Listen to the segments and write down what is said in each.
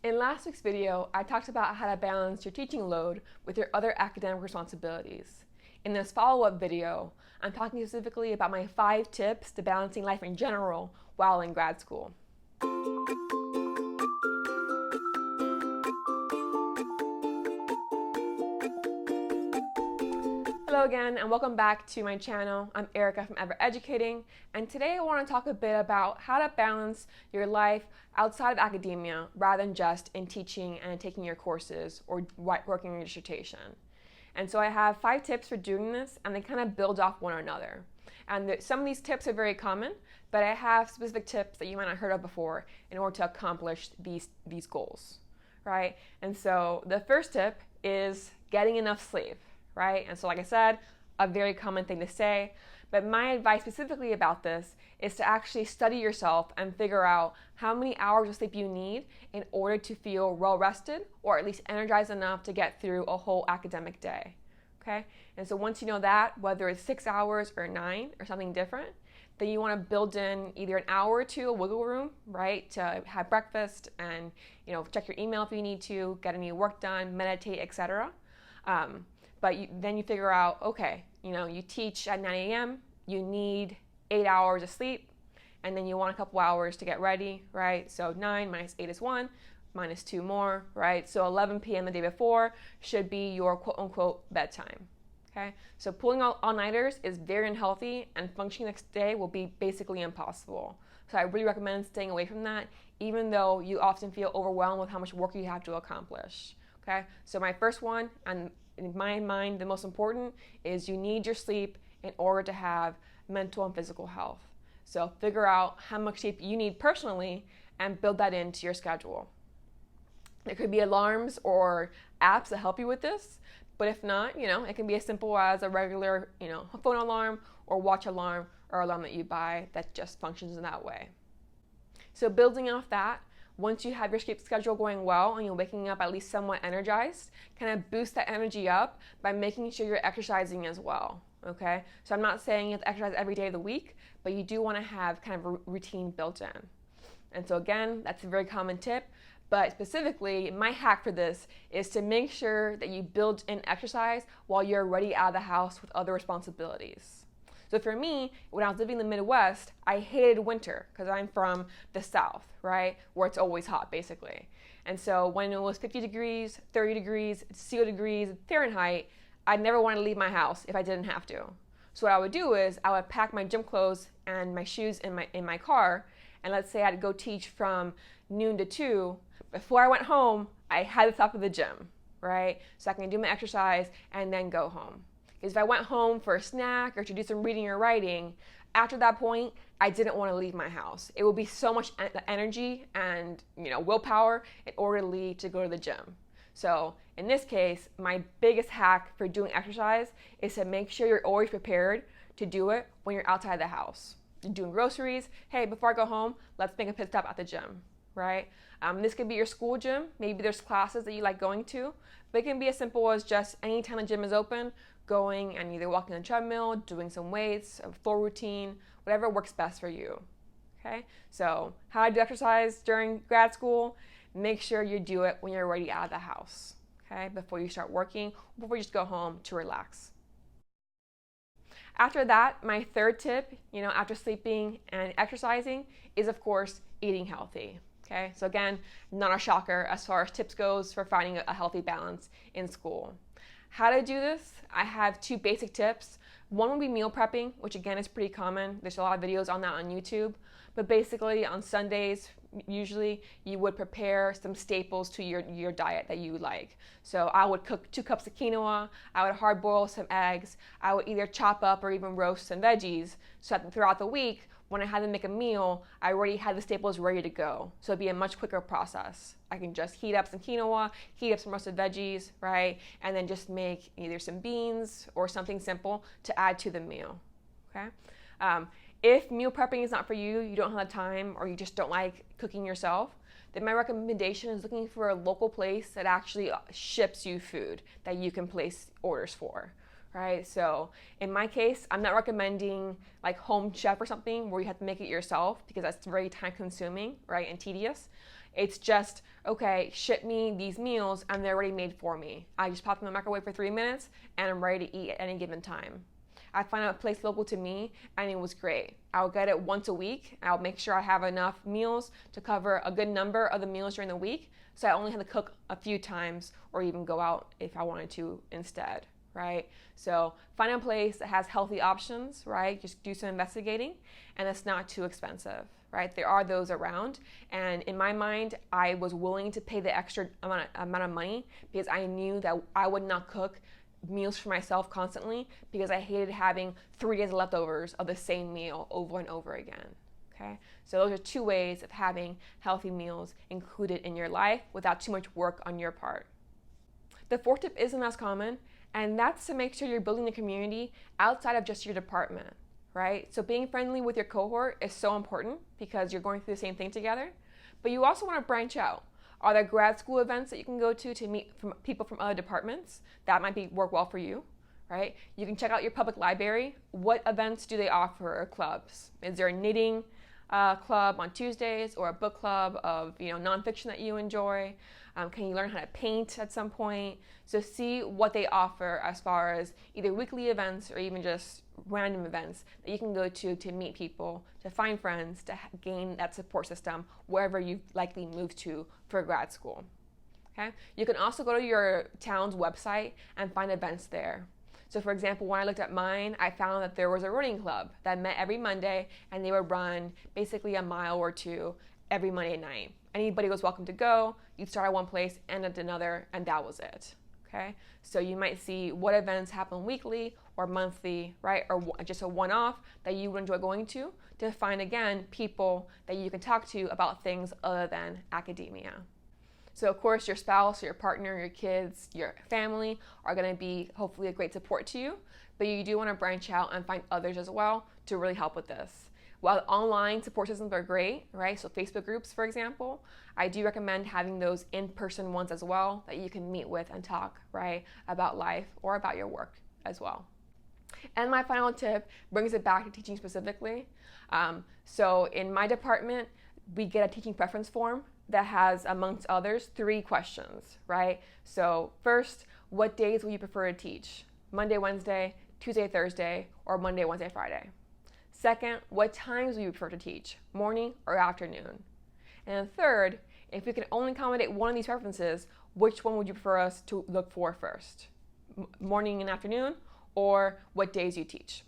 In last week's video, I talked about how to balance your teaching load with your other academic responsibilities. In this follow-up video, I'm talking specifically about my 5 tips to balancing life in general while in grad school. Hello again, and welcome back to my channel. I'm Erica from Ever Educating, and today I want to talk a bit about how to balance your life outside of academia rather than just in teaching and taking your courses or working on your dissertation. And so I have 5 tips for doing this, and they kind of build off one another. And some of these tips are very common, but I have specific tips that you might not have heard of before in order to accomplish these goals, right? And so the first tip is getting enough sleep. Right? And so like I said, a very common thing to say, but my advice specifically about this is to actually study yourself and figure out how many hours of sleep you need in order to feel well rested or at least energized enough to get through a whole academic day. Okay? And so once you know that, whether it's 6 hours or 9 or something different, then you want to build in either an hour or two of wiggle room, right, to have breakfast and check your email if you need to, get any work done, meditate, etc. But then you figure out, okay, you teach at 9 a.m., you need 8 hours of sleep, and then you want a couple hours to get ready, right? So 9 minus 8 is 1, minus 2 more, right? So 11 p.m. the day before should be your quote-unquote bedtime, okay? So pulling all-nighters is very unhealthy, and functioning the next day will be basically impossible. So I really recommend staying away from that, even though you often feel overwhelmed with how much work you have to accomplish, okay? So my first one, and in my mind, the most important is you need your sleep in order to have mental and physical health. So figure out how much sleep you need personally and build that into your schedule. There could be alarms or apps that help you with this, but if not, it can be as simple as a regular, phone alarm or watch alarm or alarm that you buy that just functions in that way. So building off that, once you have your sleep schedule going well and you're waking up at least somewhat energized, kind of boost that energy up by making sure you're exercising as well, okay? So I'm not saying you have to exercise every day of the week, but you do want to have kind of a routine built in. And so again, that's a very common tip, but specifically, my hack for this is to make sure that you build in exercise while you're already out of the house with other responsibilities. So for me, when I was living in the Midwest, I hated winter because I'm from the South, right? Where it's always hot, basically. And so when it was 50 degrees, 30 degrees, 0 degrees Fahrenheit, I'd never want to leave my house if I didn't have to. So what I would do is I would pack my gym clothes and my shoes in my car, and let's say I'd go teach from noon to 2. Before I went home, I had to stop at the gym, right? So I can do my exercise and then go home. Because if I went home for a snack or to do some reading or writing, after that point, I didn't want to leave my house. It would be so much energy and willpower in order to go to the gym. So in this case, my biggest hack for doing exercise is to make sure you're always prepared to do it when you're outside the house. You're doing groceries, hey, before I go home, let's make a pit stop at the gym, right? This could be your school gym. Maybe there's classes that you like going to, but it can be as simple as just anytime the gym is open, going and either walking on a treadmill, doing some weights, a floor routine, whatever works best for you, okay? So how I do exercise during grad school, make sure you do it when you're already out of the house, okay? Before you start working, before you just go home to relax. After that, my third tip, after sleeping and exercising is of course eating healthy. Okay, so again, not a shocker as far as tips goes for finding a healthy balance in school. How to do this? I have 2 basic tips. One would be meal prepping, which again is pretty common. There's a lot of videos on that on YouTube. But basically on Sundays, usually you would prepare some staples to your diet that you like. So I would cook 2 cups of quinoa, I would hard boil some eggs, I would either chop up or even roast some veggies so that throughout the week, when I had to make a meal, I already had the staples ready to go. So it'd be a much quicker process. I can just heat up some quinoa, heat up some roasted veggies, right? And then just make either some beans or something simple to add to the meal, okay? If meal prepping is not for you, you don't have the time, or you just don't like cooking yourself, then my recommendation is looking for a local place that actually ships you food that you can place orders for. Right? So in my case, I'm not recommending like Home Chef or something where you have to make it yourself because that's very time consuming, right, and tedious. It's just, okay, ship me these meals and they're already made for me. I just pop them in the microwave for 3 minutes and I'm ready to eat at any given time. I found a place local to me and it was great. I'll get it once a week. I'll make sure I have enough meals to cover a good number of the meals during the week, so I only have to cook a few times or even go out if I wanted to instead, right? So find a place that has healthy options, right? Just do some investigating, and it's not too expensive, right? There are those around, and in my mind, I was willing to pay the extra amount of money because I knew that I would not cook meals for myself constantly because I hated having 3 days of leftovers of the same meal over and over again. Okay, so those are 2 ways of having healthy meals included in your life without too much work on your part. The 4th tip isn't as common, and that's to make sure you're building the community outside of just your department, right? So being friendly with your cohort is so important because you're going through the same thing together, but you also want to branch out. Are there grad school events that you can go to meet people from other departments? That might work well for you, right? You can check out your public library. What events do they offer or clubs? Is there a knitting club on Tuesdays or a book club of nonfiction that you enjoy? Can you learn how to paint at some point? So see what they offer as far as either weekly events or even just random events that you can go to meet people, to find friends, to gain that support system wherever you've likely moved to for grad school. Okay? You can also go to your town's website and find events there. So for example, when I looked at mine, I found that there was a running club that met every Monday, and they would run basically a mile or 2 every Monday night. Anybody was welcome to go. You'd start at one place, end at another, and that was it. Okay? So you might see what events happen weekly or monthly, right? Or just a one-off that you would enjoy going to find, again, people that you can talk to about things other than academia. So of course, your spouse, your partner, your kids, your family are going to be hopefully a great support to you, but you do want to branch out and find others as well to really help with this. While online support systems are great, right? So Facebook groups, for example, I do recommend having those in-person ones as well that you can meet with and talk, right, about life or about your work as well. And my final tip brings it back to teaching specifically. So in my department, we get a teaching preference form that has, amongst others, 3 questions, right? So first, what days will you prefer to teach? Monday, Wednesday, Tuesday, Thursday, or Monday, Wednesday, Friday? Second, what times will you prefer to teach? Morning or afternoon? And third, if we can only accommodate one of these preferences, which one would you prefer us to look for first? Morning and afternoon, or what days you teach,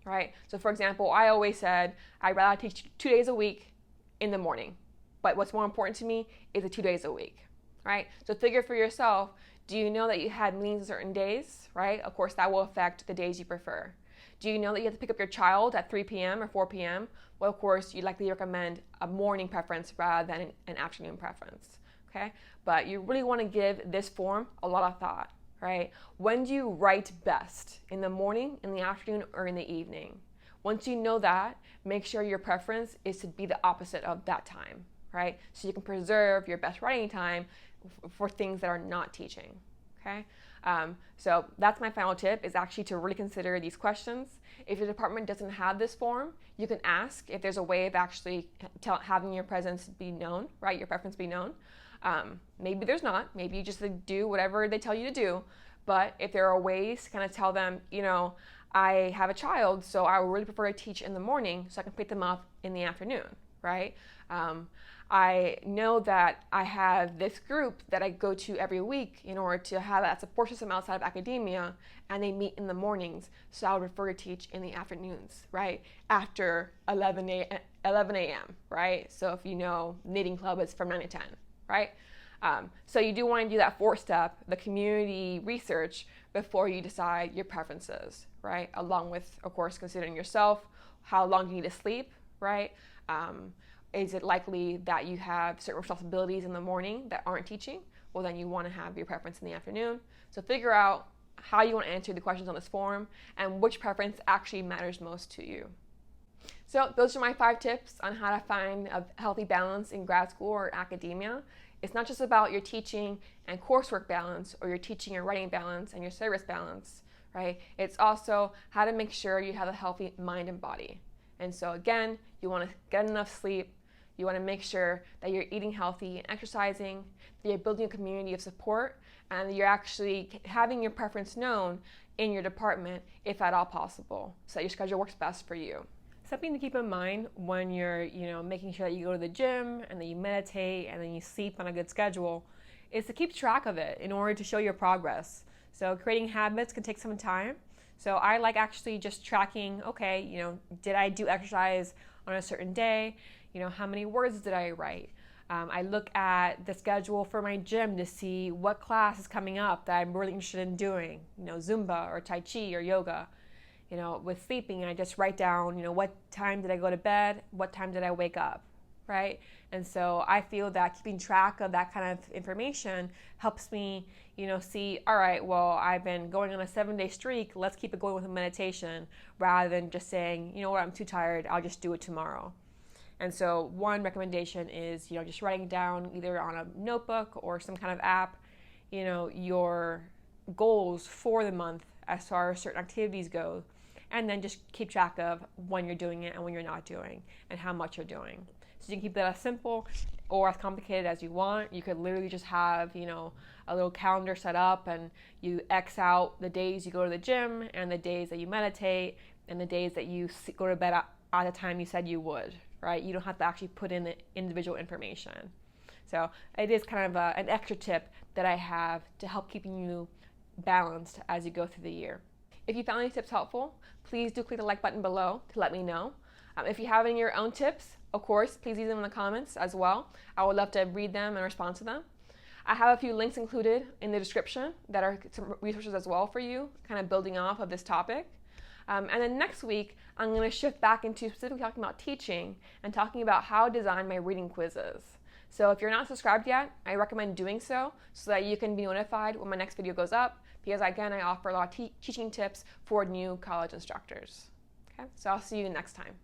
right? So for example, I always said I'd rather teach 2 days a week in the morning, but what's more important to me is the 2 days a week, right? So figure for yourself, do you know that you had meetings on certain days, right? Of course, that will affect the days you prefer. Do you know that you have to pick up your child at 3 p.m. or 4 p.m.? Well, of course, you'd likely recommend a morning preference rather than an afternoon preference, okay? But you really want to give this form a lot of thought, right? When do you write best? In the morning, in the afternoon, or in the evening? Once you know that, make sure your preference is to be the opposite of that time, right? So you can preserve your best writing time for things that are not teaching, okay? So that's my final tip, is actually to really consider these questions. If your department doesn't have this form, you can ask if there's a way of actually having your presence be known, right? Your preference be known. Maybe there's not. Maybe you just do whatever they tell you to do. But if there are ways to kind of tell them, I have a child, so I would really prefer to teach in the morning so I can pick them up in the afternoon, right? I know that I have this group that I go to every week in order to have that support system outside of academia, and they meet in the mornings, so I would prefer to teach in the afternoons, right? After 11 a.m., right? So if you know, knitting club is from 9 to 10, right? So you do want to do that 4th step, the community research, before you decide your preferences, right? Along with, of course, considering yourself, how long you need to sleep, right? Is it likely that you have certain responsibilities in the morning that aren't teaching? Well, then you want to have your preference in the afternoon. So figure out how you want to answer the questions on this form and which preference actually matters most to you. So those are my 5 tips on how to find a healthy balance in grad school or academia. It's not just about your teaching and coursework balance, or your teaching and writing balance and your service balance, right? It's also how to make sure you have a healthy mind and body. And so again, you want to get enough sleep, You want to make sure that you're eating healthy and exercising, that you're building a community of support, and that you're actually having your preference known in your department if at all possible, so that your schedule works best for you. Something to keep in mind when you're making sure that you go to the gym and that you meditate and then you sleep on a good schedule is to keep track of it in order to show your progress. So creating habits can take some time. So I like actually just tracking, okay, did I do exercise on a certain day? How many words did I write? I look at the schedule for my gym to see what class is coming up that I'm really interested in doing, Zumba or Tai Chi or yoga. With sleeping, I just write down, what time did I go to bed? What time did I wake up, right? And so I feel that keeping track of that kind of information helps me, see, all right, well, I've been going on a 7-day streak. Let's keep it going with a meditation rather than just saying, you know what, I'm too tired. I'll just do it tomorrow. And so one recommendation is, just writing down either on a notebook or some kind of app, your goals for the month as far as certain activities go. And then just keep track of when you're doing it and when you're not doing and how much you're doing. So you can keep that as simple or as complicated as you want. You could literally just have, a little calendar set up and you X out the days you go to the gym and the days that you meditate and the days that you go to bed at the time you said you would, right? You don't have to actually put in the individual information. So it is kind of an extra tip that I have to help keeping you balanced as you go through the year. If you found these tips helpful, please do click the like button below to let me know. If you have any of your own tips, of course, please leave them in the comments as well. I would love to read them and respond to them. I have a few links included in the description that are some resources as well for you, kind of building off of this topic. And then next week, I'm going to shift back into specifically talking about teaching and talking about how to design my reading quizzes. So if you're not subscribed yet, I recommend doing so that you can be notified when my next video goes up, because again, I offer a lot of teaching tips for new college instructors. Okay, so I'll see you next time.